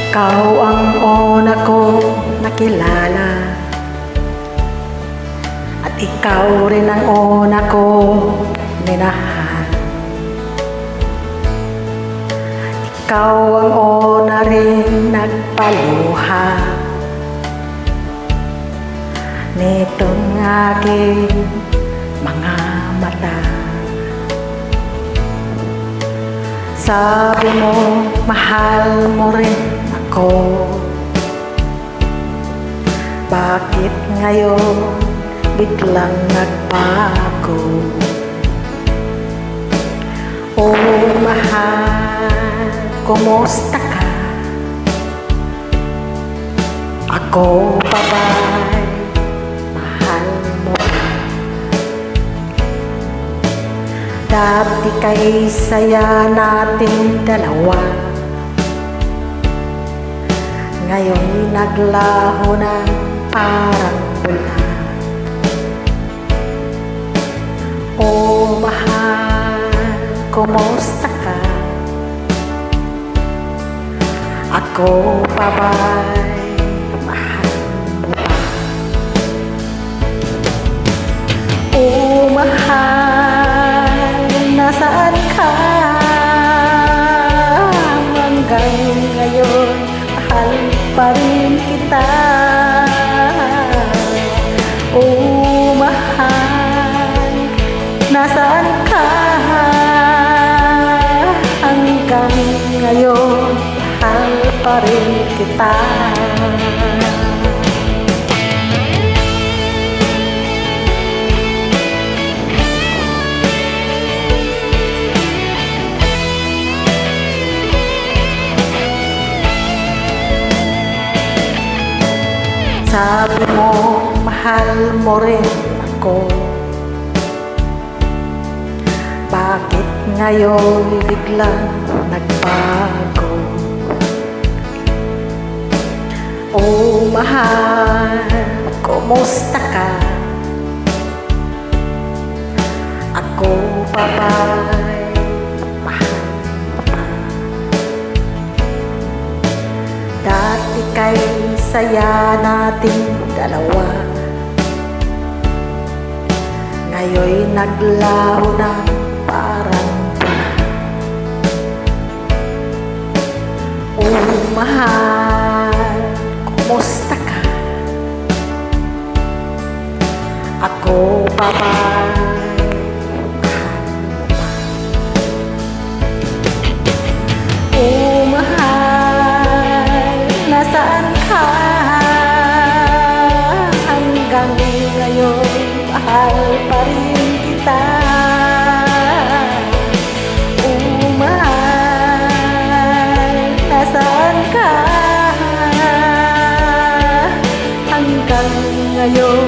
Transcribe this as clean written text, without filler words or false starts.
Ikaw ang una ko nakilala, at ikaw rin ang una ko minahal. Ikaw ang una rin nagpaluha nitong aking mga mata. Sabi mo, mahal mo rin ako. Bakit ngayon biglang nagbago? Oh mahal, kumusta ka? Ako pa ba'y mahal mo? Dati kay saya nating dalawa, ngayon naglaho na parang bula. Oh mahal, kumusta ka? Ako pa ba'y mahal mo pa? Oh mahal, nasaan ka? Hanggang ngayon mahal pa rin kita. Oh mahal, nasaan ka? Hanggang ngayon mahal pa rin kita. Sabi mo, mahal mo rin ako. Bakit ngayon biglang nagbago? Oh mahal, kumusta ka? Ako pa ba'y mahal mo pa? Dati kay saya nating dalawa, ngayon'y naglaho na parang bula. Oh mahal, kumusta ka? Ako pa ba'y mahal mo pa? Oh mahal, nasaan ka? Hanggang ngayon mahal pa rin kita. Oh mahal, nasaan ka? Hanggang ngayon